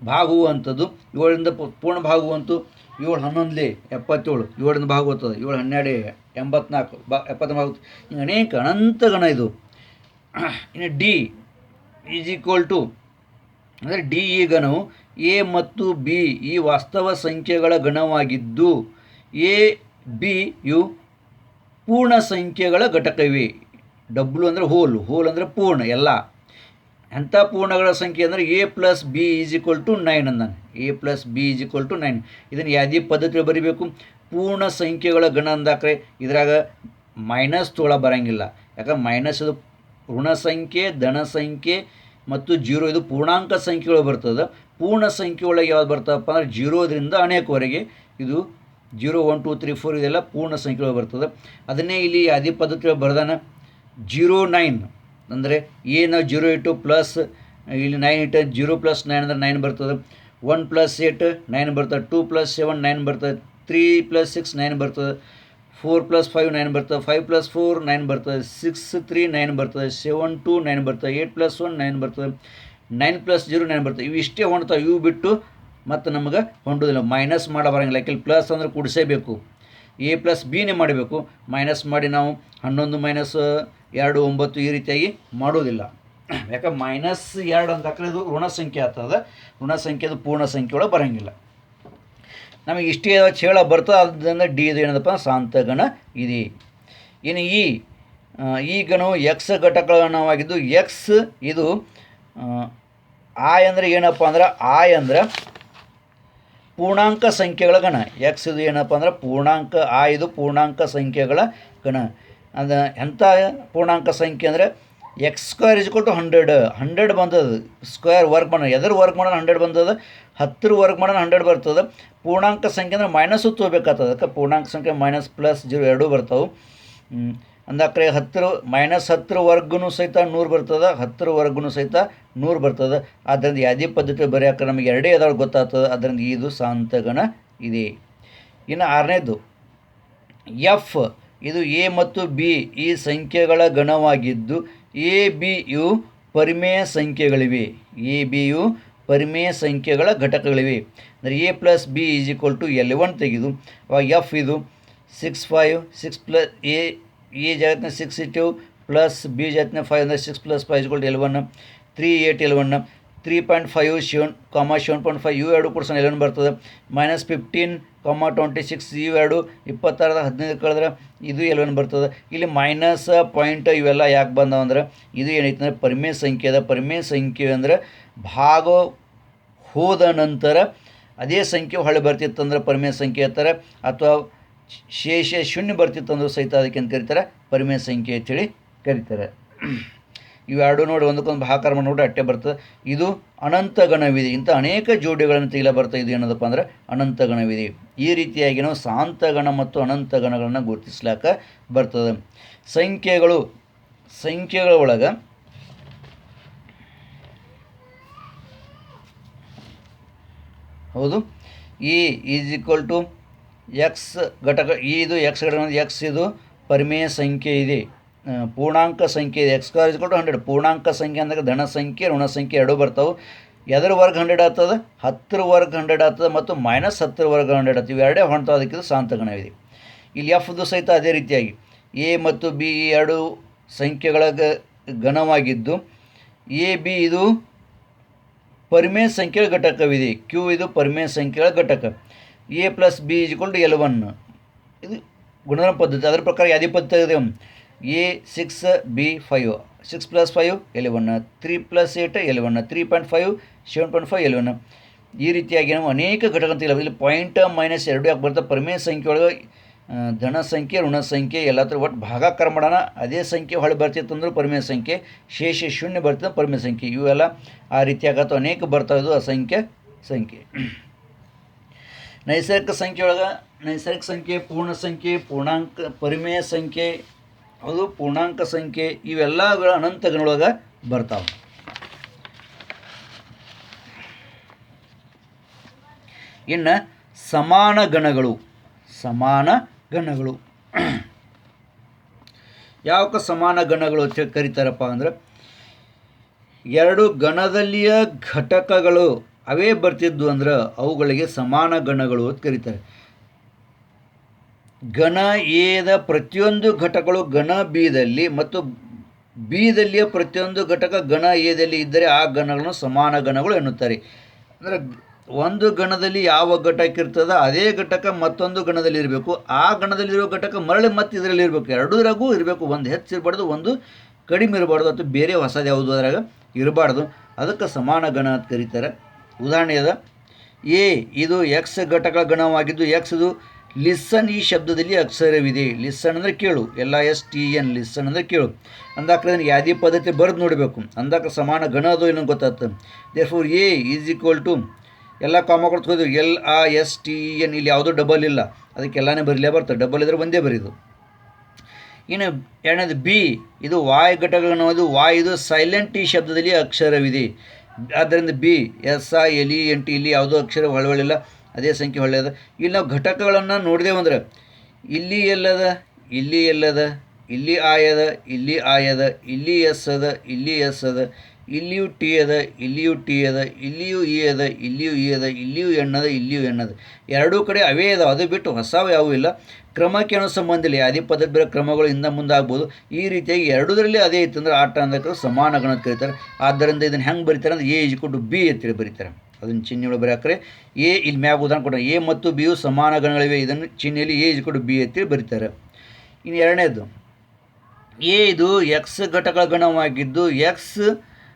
ಭಾಗುವಂಥದ್ದು. 7ರಿಂದ ಪೂರ್ಣ ಭಾಗುವಂತು 7 11 77, 7ರಿಂದ ಭಾಗುತ್ತದೆ 7 12 84 70 ಭಾಗುತ್ತೆ. ಹಿಂಗೆ ಅನೇಕ ಅನಂತಗಣ ಇದು. ಇನ್ನು ಡಿ ಈಸ್ ಈಕ್ವಲ್ ಟು ಅಂದರೆ ಡಿ ಈ ಗಣವು ಎ ಮತ್ತು ಬಿ ಈ ವಾಸ್ತವ ಸಂಖ್ಯೆಗಳ ಗಣವಾಗಿದ್ದು ಎ ಬಿ ಯು ಪೂರ್ಣ ಸಂಖ್ಯೆಗಳ ಘಟಕವೇ. ಡಬ್ಲ್ಯೂ ಅಂದರೆ ಹೋಲ್ ಅಂದರೆ ಪೂರ್ಣ ಎಲ್ಲ. ಎಂಥ ಪೂರ್ಣಗಳ ಸಂಖ್ಯೆ ಅಂದರೆ A plus B is equal to 9 ಅಂದಾನೆ. A plus B is equal to 9. ಇದನ್ನು ಯಾವ್ದೇ ಪದ್ಧತಿ ಬರೀಬೇಕು. ಪೂರ್ಣ ಸಂಖ್ಯೆಗಳ ಗಣ ಅಂದಾಕ್ರೆ ಇದ್ರಾಗ ಮೈನಸ್ ತೋಳ ಬರೋಂಗಿಲ್ಲ. ಯಾಕಂದ್ರೆ ಮೈನಸ್ ಇದು ಋಣ ಸಂಖ್ಯೆ, ಧನ ಸಂಖ್ಯೆ ಮತ್ತು 0 ಇದು ಪೂರ್ಣಾಂಕ ಸಂಖ್ಯೆಗಳು ಬರ್ತದೆ. ಪೂರ್ಣ ಸಂಖ್ಯೆ ಒಳಗೆ ಯಾವ್ದು ಬರ್ತದಪ್ಪ ಅಂದರೆ 0ರಿಂದ ಅನೇಕವರೆಗೆ ಇದು 0 1 2 3 4 ಇದೆಲ್ಲ ಪೂರ್ಣ ಸಂಖ್ಯೆಗಳು ಬರ್ತದೆ. ಅದನ್ನೇ ಇಲ್ಲಿ ಯಾದಿ ಪದ್ಧತಿ ಬರ್ದಾನ 0 9 ಅಂದರೆ ಏನು 0 ಇಟ್ಟು ಪ್ಲಸ್ ಇಲ್ಲಿ 9 ಇಟ್ಟು 0 + 9 ಅಂದರೆ 9 ಬರ್ತದೆ. 1 + 8 9 ಬರ್ತದೆ. 2 + 7 9 ಬರ್ತದೆ. 3 + 6 9 ಬರ್ತದೆ. 4 + 5 9 ಬರ್ತದೆ. 5 + 4 9 ಬರ್ತದೆ. 6 3 9 ಬರ್ತದೆ. 7 2 9 ಬರ್ತದೆ. 8 + 1 9 ಬರ್ತದೆ. 9 + 0 9 ಬರ್ತದೆ. ಇವು ಇಷ್ಟೇ ಹೊಣ್ತಾವೆ. ಇವು ಬಿಟ್ಟು ಮತ್ತು ನಮಗೆ ಹೊಂಡೋದಿಲ್ಲ. ಮೈನಸ್ ಮಾಡ ಬರೋಂಗಿಲ್ಲ. ಯಾಕೆ ಪ್ಲಸ್ ಅಂದರೆ ಕೂಡಿಸೇಬೇಕು. ಎ ಪ್ಲಸ್ ಬಿನೇ ಮಾಡಬೇಕು. ಮೈನಸ್ ಮಾಡಿ ನಾವು 11 - 2 9 ಈ ರೀತಿಯಾಗಿ ಮಾಡೋದಿಲ್ಲ. ಯಾಕೆ -2 ಅಂತ ಹಾಕಿದ್ರೆ ಇದು ಋಣ ಸಂಖ್ಯೆ ಆಗ್ತದೆ. ಋಣ ಸಂಖ್ಯೆದು ಪೂರ್ಣ ಸಂಖ್ಯೆ ಒಳಗೆ ಬರೋಂಗಿಲ್ಲ. ನಮಗೆ ಇಷ್ಟೇ ಹೇಳ ಬರ್ತದೆ. ಅದರಿಂದ ಡಿ ಇದು ಏನದಪ್ಪ ಸಾಂತಗಣ ಇದೆ. ಇನ್ನು ಈ ಗಣವು ಎಕ್ಸ್ ಘಟಕಗಳ ಗಣವಾಗಿದ್ದು ಎಕ್ಸ್ ಇದು ಆಯ್ ಅಂದರೆ ಏನಪ್ಪ ಅಂದ್ರೆ ಆಯ್ ಅಂದ್ರೆ ಪೂರ್ಣಾಂಕ ಸಂಖ್ಯೆಗಳ ಗಣ. ಎಕ್ಸ್ ಇದು ಏನಪ್ಪ ಅಂದ್ರೆ ಪೂರ್ಣಾಂಕ ಆಯ್ ಇದು ಪೂರ್ಣಾಂಕ ಸಂಖ್ಯೆಗಳ ಗಣ. ಅದು ಎಂಥ ಪೂರ್ಣಾಂಕ ಸಂಖ್ಯೆ ಅಂದರೆ x² = 100. 100 ಬಂದದ್ದು ಸ್ಕ್ವೇರ್ ವರ್ಕ್ ಮಾಡೋಣ. ಎದ್ರ ವರ್ಕ್ ಮಾಡೋಣ 100 ಬಂದದ. 10 ವರ್ಕ್ ಮಾಡೋಣ 100 ಬರ್ತದೆ. ಪೂರ್ಣಾಂಕ ಸಂಖ್ಯೆ ಅಂದರೆ ಮೈನಸ್ಸು ತೊಗೋಬೇಕಾಗ್ತದೆ. ಅದಕ್ಕೆ ಪೂರ್ಣಾಂಕ ಸಂಖ್ಯೆ ಮೈನಸ್ ಪ್ಲಸ್ 0 ಎರಡೂ ಬರ್ತಾವೆ. ಅಂದಾಕ್ರೆ 10 -10 ವರ್ಗನೂ ಸಹಿತ 100 ಬರ್ತದೆ. 10 ವರ್ಗನೂ ಸಹಿತ 100 ಬರ್ತದೆ. ಆದ್ದರಿಂದ ಯಾವುದೇ ಪದ್ಧತಿ ಬರೆಯೋಕೆ ನಮಗೆ ಎರಡೇ ಅದಾವ ಗೊತ್ತಾಗ್ತದೆ. ಅದರಿಂದ ಇದು ಸಾಂತಗಣ ಇದೆ. ಇನ್ನು ಆರನೇದು ಎಫ್ ಇದು ಎ ಮತ್ತು ಬಿ ಈ ಸಂಖ್ಯೆಗಳ ಗಣವಾಗಿದ್ದು ಎ ಬಿ ಯು ಪರಿಮೇಯ ಸಂಖ್ಯೆಗಳಿವೆ. ಎ ಬಿ ಯು ಪರಿಮೇಯ ಸಂಖ್ಯೆಗಳ ಘಟಕಗಳಿವೆ. ಅಂದರೆ A plus B is equal to 11 ತೆಗೆದು ಅವಾಗ ಎಫ್ ಇದು 6 5 6 ಪ್ಲಸ್ ಎ ಜಾಗತ್ನ 6 ಇಟ್ಟು ಪ್ಲಸ್ ಬಿ ಜಾಗತ್ನ 5 ಅಂದರೆ 6 + 5 = 11 3 8 11 3.5 7.5 ಇವು ಎರಡು ಕೂಡ 11 ಬರ್ತದೆ. -15, 26 ಇವು ಎರಡು 26 15 ಕಳೆದ್ರೆ ಇದು 11 ಬರ್ತದೆ. ಇಲ್ಲಿ ಮೈನಸ್ ಪಾಯಿಂಟ್ ಇವೆಲ್ಲ ಯಾಕೆ ಬಂದವು ಅಂದ್ರೆ ಇದು ಏನೈತೆ ಅಂದರೆ ಪರಿಮೇಯ ಸಂಖ್ಯೆ ಅದ. ಪರಿಮೇಯ ಸಂಖ್ಯೆ ಅಂದರೆ ಭಾಗ ಹೋದ ನಂತರ ಅದೇ ಸಂಖ್ಯೆ ಹೊಳೆ ಬರ್ತಿತ್ತಂದ್ರೆ ಪರಿಮೇಯ ಸಂಖ್ಯೆ ಇರ್ತಾರೆ. ಅಥವಾ ಶೇಷ ಶೂನ್ಯ ಬರ್ತಿತ್ತಂದ್ರೂ ಸಹಿತ ಅದಕ್ಕೆ ಅಂತ ಕರೀತಾರೆ ಪರಿಮೇಯ ಸಂಖ್ಯೆ ಅಂತೇಳಿ ಕರೀತಾರೆ. ಇವೆರಡು ನೋಡಿ ಒಂದಕ್ಕೊಂದು ಭಾಕಾರ ಮಾಡಿ ನೋಡಿ ಅಟ್ಟೆ ಬರ್ತದೆ. ಇದು ಅನಂತಗಣವಿದೆ. ಇಂಥ ಅನೇಕ ಜೋಡಿಗಳನ್ನು ತೆಗೆಲ ಬರ್ತದೆ. ಇದು ಏನದಪ್ಪ ಅಂದರೆ ಅನಂತಗಣವಿದೆ. ಈ ರೀತಿಯಾಗಿ ನಾವು ಸಾಂತಗಣ ಮತ್ತು ಅನಂತಗಣಗಳನ್ನು ಗುರುತಿಸ್ಲಾಕ ಬರ್ತದೆ. ಸಂಖ್ಯೆಗಳ ಒಳಗೆ ಹೌದು E is equal to X ಘಟಕ. ಇದು ಎಕ್ಸ್ ಘಟಕ. ಎಕ್ಸ್ ಇದು ಪರಿಮೇಯ ಸಂಖ್ಯೆ ಇದೆ. ಪೂರ್ಣಾಂಕ ಸಂಖ್ಯೆ ಇದೆ. x² = 100 ಪೂರ್ಣಾಂಕ ಸಂಖ್ಯೆ ಅಂದರೆ ಧನ ಸಂಖ್ಯೆ ಋಣ ಸಂಖ್ಯೆ ಎರಡೂ ಬರ್ತಾವೆ. ಎದರ ವರ್ಗ 100 ಆಗ್ತದೆ 10 ವರ್ಗ 100 ಆಗ್ತದೆ ಮತ್ತು -10 ವರ್ಗ 100 ಆಗ್ತದೆ. ಇವೆರಡೇ ಹೊಣ್ತಾವೆ. ಅದಕ್ಕೆ ಸಾಂತಗಣವಿದೆ. ಇಲ್ಲಿ ಎಫ್ದು ಸಹಿತ ಅದೇ ರೀತಿಯಾಗಿ ಎ ಮತ್ತು ಬಿ ಈ ಎರಡು ಸಂಖ್ಯೆಗಳ ಗಣವಾಗಿದ್ದು ಎ ಬಿ ಇದು ಪರಿಮೇಯ ಸಂಖ್ಯೆಗಳ ಘಟಕವಿದೆ. ಕ್ಯೂ ಇದು ಪರಿಮೇಯ ಸಂಖ್ಯೆಗಳ ಘಟಕ. A plus B is equal to 11 ಇದು ಗುಣಧರ್ಮ ಪದ್ಧತಿ ಅದರ ಪ್ರಕಾರ ಯಾದಿ ಪದ್ಧತಿ ಇದೆ. ಎ 6 ಬಿ 5 6 + 5 11 3 + 8 11 3.5 7.5 11 ಈ ರೀತಿಯಾಗಿ ನಾವು ಅನೇಕ ಘಟಕಂತಿಲ್ಲ. ಇಲ್ಲಿ ಪಾಯಿಂಟ್ ಮೈನಸ್ 2 ಯಾಕೆ ಬರ್ತದೆ, ಪ್ರಮೇಯ ಸಂಖ್ಯೆ ಒಳಗೆ ಧನ ಸಂಖ್ಯೆ ಋಣ ಸಂಖ್ಯೆ ಎಲ್ಲ ಥರ ಒಟ್ಟು ಭಾಗಾಕಾರ ಮಾಡೋಣ, ಅದೇ ಸಂಖ್ಯೆ ಹೊಳೆ ಬರ್ತಿತ್ತು ಅಂದ್ರೆ ಪ್ರಮೇಯ ಸಂಖ್ಯೆ, ಶೇಷ ಶೂನ್ಯ ಬರ್ತದೆ ಪ್ರಮೇಯ ಸಂಖ್ಯೆ. ಇವೆಲ್ಲ ಆ ರೀತಿಯಾಗತ್ತೋ ಅನೇಕ ಬರ್ತಾಯಿದ್ದು ಅಸಂಖ್ಯ ಸಂಖ್ಯೆ. ನೈಸರ್ಗಿಕ ಸಂಖ್ಯೆ ಒಳಗೆ ನೈಸರ್ಗಿಕ ಸಂಖ್ಯೆ, ಪೂರ್ಣ ಸಂಖ್ಯೆ, ಪೂರ್ಣಾಂಕ, ಪರಿಮೇಯ ಸಂಖ್ಯೆ, ಅದು ಪೂರ್ಣಾಂಕ ಸಂಖ್ಯೆ, ಇವೆಲ್ಲಗಳು ಅನಂತ ಗಣೊಳಗೆ ಬರ್ತಾವೆ. ಇನ್ನು ಸಮಾನ ಗಣಗಳು ಯಾವಕ್ಕೆ ಸಮಾನ ಗಣಗಳು ಅಂತ ಕರೀತಾರಪ್ಪ ಅಂದ್ರೆ, ಎರಡು ಗಣದಲ್ಲಿಯ ಘಟಕಗಳು ಅವೇ ಬರ್ತಿದ್ದು ಅಂದ್ರೆ ಅವುಗಳಿಗೆ ಸಮಾನ ಗಣಗಳು ಅಂತ ಕರೀತಾರೆ. ಗಣ ಎದ ಪ್ರತಿಯೊಂದು ಘಟಕಗಳು ಗಣ ಬಿದಲ್ಲಿ ಮತ್ತು ಬಿದಲ್ಲಿಯ ಪ್ರತಿಯೊಂದು ಘಟಕ ಗಣ ಎದಲ್ಲಿ ಇದ್ದರೆ ಆ ಗಣಗಳನ್ನು ಸಮಾನ ಗಣಗಳು ಎನ್ನುತ್ತಾರೆ. ಅಂದರೆ ಒಂದು ಗಣದಲ್ಲಿ ಯಾವ ಘಟಕ ಇರ್ತದೆ ಅದೇ ಘಟಕ ಮತ್ತೊಂದು ಗಣದಲ್ಲಿ ಇರಬೇಕು, ಆ ಗಣದಲ್ಲಿರೋ ಘಟಕ ಮರಳಿ ಮತ್ತೆ ಇದರಲ್ಲಿ ಇರಬೇಕು, ಎರಡೂರಾಗೂ ಇರಬೇಕು. ಒಂದು ಹೆಚ್ಚು ಇರಬಾರ್ದು, ಒಂದು ಕಡಿಮೆ ಇರಬಾರ್ದು, ಅಥವಾ ಬೇರೆ ಹೊಸದು ಯಾವುದು ಅದ್ರಾಗ ಇರಬಾರ್ದು. ಅದಕ್ಕೆ ಸಮಾನ ಗಣ ಅಂತ ಕರೀತಾರೆ. ಉದಾಹರಣೆ ಅದ, ಎ ಇದು ಎಕ್ಸ್ ಘಟಕ ಗಣವಾಗಿದ್ದು ಎಕ್ಸ್ ಇದು ಲಿಸನ್, ಈ ಶಬ್ದದಲ್ಲಿ ಅಕ್ಷರವಿದೆ. ಲಿಸನ್ ಅಂದರೆ ಕೇಳು, LISTN, ಲಿಸನ್ ಅಂದರೆ ಕೇಳು. ಅಂದಾಕ ಯಾದಿ ಪದ್ಧತಿ ಬರೆದು ನೋಡಬೇಕು, ಅಂದಾಕ ಸಮಾನ ಗಣ ಅದು ಏನೋ ಗೊತ್ತಾಗ್ತದೆ. Therefore A is equal to ಎಲ್ಲ ಕಾಮ ಕೊಡ್ತೋದು LISTN, ಇಲ್ಲಿ ಯಾವುದೂ ಡಬಲ್ ಇಲ್ಲ, ಅದಕ್ಕೆ ಎಲ್ಲನೇ ಬರೀಲೇ ಬರ್ತದೆ, ಡಬಲ್ ಇದ್ರೆ ಒಂದೇ ಬರೀದು. ಇನ್ನು ಎರಡನೇದು ಬಿ ಇದು ವಾಯ್ ಘಟಕ ಗಣವಾದ ವಾಯ್ ಇದು ಸೈಲೆಂಟ್, ಈ ಶಬ್ದದಲ್ಲಿ ಅಕ್ಷರವಿದೆ. ಆದ್ದರಿಂದ ಬಿ SILENT, ಇಲ್ಲಿ ಯಾವುದೋ ಅಕ್ಷರ ಹೊಳವಳಿಲ್ಲ, ಅದೇ ಸಂಖ್ಯೆ ಒಳ್ಳೆಯದ. ಇಲ್ಲಿ ನಾವು ಘಟಕಗಳನ್ನು ನೋಡಿದೆವು ಅಂದ್ರೆ ಇಲ್ಲಿ ಎಲ್ಲದ, ಇಲ್ಲಿ ಎಲ್ಲದ, ಇಲ್ಲಿ ಆಯದ, ಇಲ್ಲಿ ಆಯದ, ಇಲ್ಲಿ ಎಸ್ ಅದ, ಇಲ್ಲಿ ಎಸ್ ಅದ, ಇಲ್ಲಿಯೂ ಟಿ ಅದ, ಇಲ್ಲಿಯೂ ಟಿ ಅದ, ಇಲ್ಲಿಯೂ ಇ ಅದ, ಇಲ್ಲಿಯೂ ಇ ಅದ, ಇಲ್ಲಿಯೂ ಎಣ್ಣದ, ಇಲ್ಲಿಯೂ ಎಣ್ಣದ, ಎರಡೂ ಕಡೆ ಅವೇ ಅದಾವೆ. ಅದು ಬಿಟ್ಟು ಹೊಸವು ಯಾವುವು ಇಲ್ಲ. ಕ್ರಮಕ್ಕೆ ಏನೋ ಸಂಬಂಧ ಇಲ್ಲ, ಯಾದಿ ಪದ್ಧತಿ ಬೇರೆ ಕ್ರಮಗಳು ಹಿಂದೆ ಮುಂದೆ ಆಗ್ಬೋದು. ಈ ರೀತಿಯಾಗಿ ಎರಡೂದರಲ್ಲಿ ಅದೇ ಇತ್ತು ಅಂದ್ರೆ ಆಟ ಅಂದಕ್ಕೆ ಸಮಾನ ಗಣ ಅಂತ ಕರೀತಾರೆ. ಆದ್ದರಿಂದ ಇದನ್ನು ಹೆಂಗೆ ಬರೀತಾರೆ ಅಂದರೆ ಎ = ಬಿ ಅಂತೇಳಿ ಬರೀತಾರೆ. ಅದನ್ನು ಚಿಹ್ನೆಗಳು ಬರೀತಾರೆ. ಎ ಇಲ್ಲಿ ಮ್ಯಾಗ ಉದಾಹರಣೆ ಕೊಡ, ಎ ಮತ್ತು ಬಿಯು ಸಮಾನ ಗಣಗಳಿವೆ, ಇದನ್ನು ಚಿಹ್ನೆಯಲ್ಲಿ ಎ = ಬಿ ಅಂತೇಳಿ ಬರೀತಾರೆ. ಇನ್ನು ಎರಡನೇದು, ಎ ಇದು ಎಕ್ಸ್ ಘಟಕ ಗಣವಾಗಿದ್ದು ಎಕ್ಸ್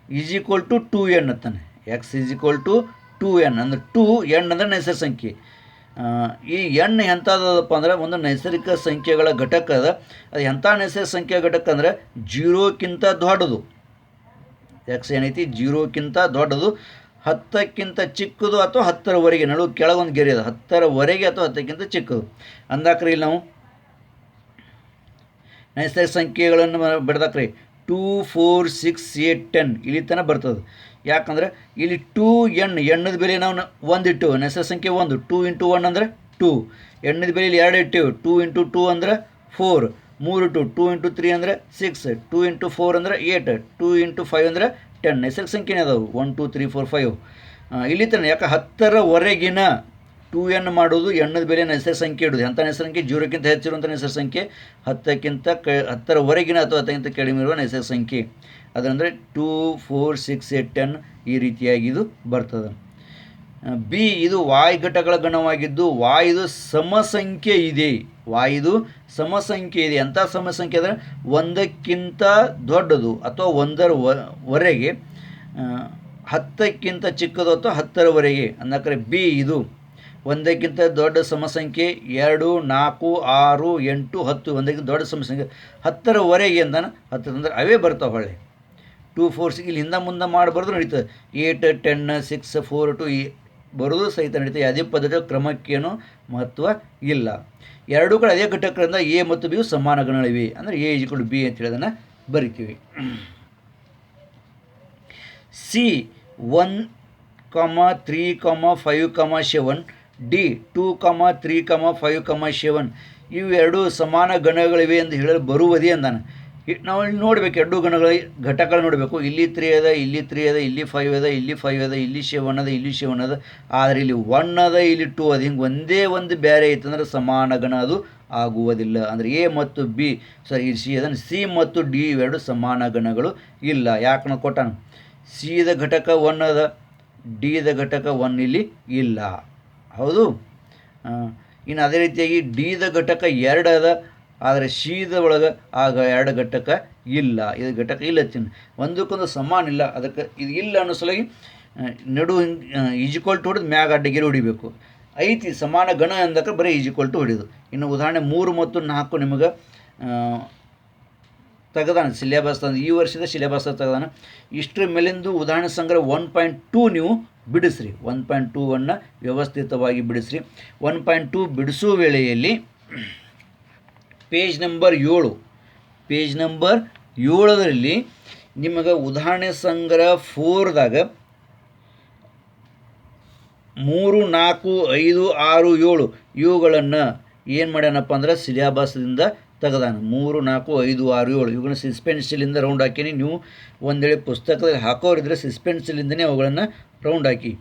= 2n ಅಂತಾನೆ. ಎಕ್ಸ್ = 2n ಅಂದರೆ 2n ಅಂದರೆ ನೈಸರ್ಗಿಕ ಸಂಖ್ಯೆ. ಈ ಎನ್ ಎಂಥದಪ್ಪ ಅಂದ್ರೆ ಒಂದು ನೈಸರ್ಗಿಕ ಸಂಖ್ಯೆಗಳ ಘಟಕ ಅದ. ಅದು ಎಂಥ ನೈಸರ್ಗಿಕ ಸಂಖ್ಯೆ ಘಟಕ ಅಂದರೆ 0ಕ್ಕಿಂತ ದೊಡ್ಡದು. ಎಕ್ಸ್ ಏನೈತಿ 0ಕ್ಕಿಂತ ದೊಡ್ಡದು, 10ಕ್ಕಿಂತ ಚಿಕ್ಕದು ಅಥವಾ 10ರವರೆಗೆ, ನಡುವೆ ಕೆಳಗೊಂದು ಗೆರೆ ಅದ, 10ರವರೆಗೆ ಅಥವಾ 10ಕ್ಕಿಂತ ಚಿಕ್ಕದು. ಅಂದಾಕ್ರಿ ಇಲ್ಲಿ ನಾವು ನೈಸರ್ಗಿಕ ಸಂಖ್ಯೆಗಳನ್ನು ಬಿಡ್ದಾಕ್ರಿ 2 4 6 8 10 ಇಲ್ಲಿ ತನಕ ಬರ್ತದೆ. ಯಾಕಂದ್ರೆ ಇಲ್ಲಿ 2n ಎಣ್ಣದ ಬೆಲೆ ನಾವು 1 ಇಟ್ಟೆವು, ನೈಸರ್ಗಿಕ ಸಂಖ್ಯೆ 1, 2 × 1 ಅಂದರೆ 2, ಎಣ್ಣದ ಬೆಲೆ ಇಲ್ಲಿ 2 ಇಟ್ಟೆವು, 2 × 2 ಅಂದರೆ 4, 3 ಇಟ್ಟು 2 × 3 ಅಂದರೆ 6, 2 × 4 ಅಂದರೆ 8, 2 × 5 ಅಂದರೆ 10 ನೈಸರ್ಗಿಕ ಸಂಖ್ಯೆನೇ ಅದಾವು 1 2 3 4 5 ಇಲ್ಲಿ ತನಕ. ಯಾಕೆ 10ರವರೆಗಿನ 2n ಮಾಡೋದು ಎಣ್ಣದ ಬೆಲೆ ನೈಸರ್ಗಿಕ ಸಂಖ್ಯೆ ಇಡೋದು. ಎಂಥ ನೈಸರ್ಗಿಕ ಸಂಖ್ಯೆ 0ಕ್ಕಿಂತ ಹೆಚ್ಚಿರುವಂಥ ನೈಸರ್ಗಿಕ ಸಂಖ್ಯೆ, 10ರವರೆಗಿನ ಅಥವಾ 10ಕ್ಕಿಂತ ಕಡಿಮೆ ಇರುವ ನೈಸರ್ಗಿಕ ಸಂಖ್ಯೆ. ಅದಂದರೆ 2 4 6 8 10 ಈ ರೀತಿಯಾಗಿ ಇದು ಬರ್ತದೆ. ಬಿ ಇದು ವಾಯ್ ಘಟಕಗಳ ಗಣವಾಗಿದ್ದು ವಾಯ್ದು ಸಮಸಂಖ್ಯೆ ಇದೆ. ವಾಯ್ದು ಸಮಸಂಖ್ಯೆ ಇದೆ. ಎಂಥ ಸಮಸಂಖ್ಯೆ ಅಂದರೆ 1ಕ್ಕಿಂತ ದೊಡ್ಡದು ಅಥವಾ 1ರವರೆಗೆ, 10ಕ್ಕಿಂತ ಚಿಕ್ಕದು ಅಥವಾ 10ರವರೆಗೆ. ಅಂದಾಕರೆ ಬಿ ಇದು 1ಕ್ಕಿಂತ ದೊಡ್ಡ ಸಮಸಂಖ್ಯೆ, 2 4 6 8 10 1ಕ್ಕಿಂತ ದೊಡ್ಡ ಸಮಸಂಖ್ಯೆ, 10ರವರೆಗೆ ಅಂತಾನೆ. 10 ಅಂದರೆ ಅವೇ ಬರ್ತಾವೆ ಹೊಳ್ಳೆ 2 4 6 ಇಲ್ಲಿ ಹಿಂದೆ ಮುಂದೆ ಮಾಡಬಾರ್ದು ನಡೀತದೆ. 8 10 6 4 2 ಬರೋದು ಸಹಿತ ನಡೀತದೆ. ಅದೇ ಪದ್ಧತಿ ಕ್ರಮಕ್ಕೇನು ಮಹತ್ವ ಇಲ್ಲ. ಎರಡೂ ಕಡೆ ಅದೇ ಘಟಕಗಳಿಂದ ಎ ಮತ್ತು ಬಿ ಸಮಾನ ಗಣಗಳಿವೆ. ಅಂದರೆ ಎ = ಬಿ ಅಂತೇಳಿ ಅದನ್ನು ಬರಿತೀವಿ. ಸಿ 1, 3, 5, 7, ಡಿ 2, 3, 5, 7 ಇವೆರಡು ಸಮಾನ ಗಣಗಳಿವೆ ಎಂದು ಹೇಳಲು ಬರುವುದೇ ಅಂದಾನೆ. ನಾವು ಇಲ್ಲಿ ನೋಡಬೇಕು, ಎರಡು ಘಟಕಗಳು ನೋಡಬೇಕು. ಇಲ್ಲಿ 3 ಅದ, ಇಲ್ಲಿ 3 ಅದ, ಇಲ್ಲಿ 5 ಅದ, ಇಲ್ಲಿ 5 ಅದ, ಇಲ್ಲಿ 7 ಅದ, ಇಲ್ಲಿ 7 ಅದ. ಆದರೆ ಇಲ್ಲಿ 1 ಅದ, ಇಲ್ಲಿ 2 ಅದ. ಹಿಂಗೆ ಒಂದೇ ಒಂದು ಬೇರೆ ಐತಂದ್ರೆ ಸಮಾನ ಗಣ ಅದು ಆಗುವುದಿಲ್ಲ. ಅಂದರೆ ಎ ಮತ್ತು ಬಿ ಸಿ ಅದನ್ನು ಸಿ ಮತ್ತು ಡಿ ಇವೆರಡು ಸಮಾನ ಗಣಗಳು ಇಲ್ಲ. ಯಾಕೆ ನಾವು ಕೊಟ್ಟಾನ, ಸಿದ ಘಟಕ 1 ಅದ, ಡಿದ ಘಟಕ 1 ಇಲ್ಲಿ ಇಲ್ಲ. ಹೌದು. ಇನ್ನು ಅದೇ ರೀತಿಯಾಗಿ ಡಿದ ಘಟಕ 2 ಅದ, ಆದರೆ ಸಿದ ಒಳಗೆ ಆಗ 2 ಘಟಕ ಇಲ್ಲ, ಇದು ಘಟಕ ಇಲ್ಲ ಚಿನ್ನ, ಒಂದಕ್ಕೊಂದು ಸಮಾನ ಇಲ್ಲ. ಅದಕ್ಕೆ ಇದು ಇಲ್ಲ ಅನ್ನೋ ಸಲುವಾಗಿ ನಡು ಈಜ್ಕೊಲ್ ಟು ಹೊಡೆದು ಮ್ಯಾಗ ಅಡ್ಡಗೆರೆ ಹೊಡಿಬೇಕು. ಐತಿ ಸಮಾನ ಗಣ ಅಂದಕ್ಕೆ ಬರೀ ಈಜ್ಕೊಲ್ ಟು ಹೊಡಿಯೋದು. ಇನ್ನು ಉದಾಹರಣೆ 3 ಮತ್ತು 4 ನಿಮಗೆ ತೆಗೆದಾನ ಸಿಲೆಬಸ್ ತಂದು, ಈ ವರ್ಷದ ಸಿಲೆಬಸ್ ತೆಗೆದಾನ. ಇಷ್ಟರ ಮೇಲಿಂದು ಉದಾಹರಣೆ ಸಂಗ್ರಹ 1.2 ನೀವು ಬಿಡಿಸ್ರಿ. 1.2 ವ್ಯವಸ್ಥಿತವಾಗಿ ಬಿಡಿಸ್ರಿ. 1.2 ಬಿಡಿಸೋ ವೇಳೆಯಲ್ಲಿ ಪೇಜ್ ನಂಬರ್ 7ರಲ್ಲಿ ನಿಮಗೆ ಉದಾಹರಣೆ ಸಂಗ್ರಹ 4ದಾಗ 3, 4, 5, 6, 7 ಇವುಗಳನ್ನು ಏನು ಮಾಡ್ಯಾನಪ್ಪ ಅಂದ್ರೆ ಸಿಲೆಬಸ್ದಿಂದ ತೆಗೆದಾನ. 3, 4, 5, 6, 7 ಇವುಗಳನ್ನ ಸಿಸ್ಪೆನ್ಸಿಲಿಂದ ರೌಂಡ್ ಹಾಕೀನಿ. ನೀವು ಒಂದು ವೇಳೆ ಪುಸ್ತಕದಲ್ಲಿ ಹಾಕೋರಿದ್ರೆ ಸಿಸ್ಪೆನ್ಸಿಲಿಂದನೇ ಅವುಗಳನ್ನು ರೌಂಡ್ ಹಾಕಿ.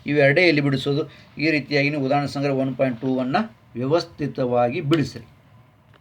ಇವೆರಡೇ ಎಲ್ಲಿ ಬಿಡಿಸೋದು. ಈ ರೀತಿಯಾಗಿ ನೀವು ಉದಾಹರಣೆ ಸಂಗ್ರಹ 1.2 ವ್ಯವಸ್ಥಿತವಾಗಿ ಬಿಡಿಸಿರಿ.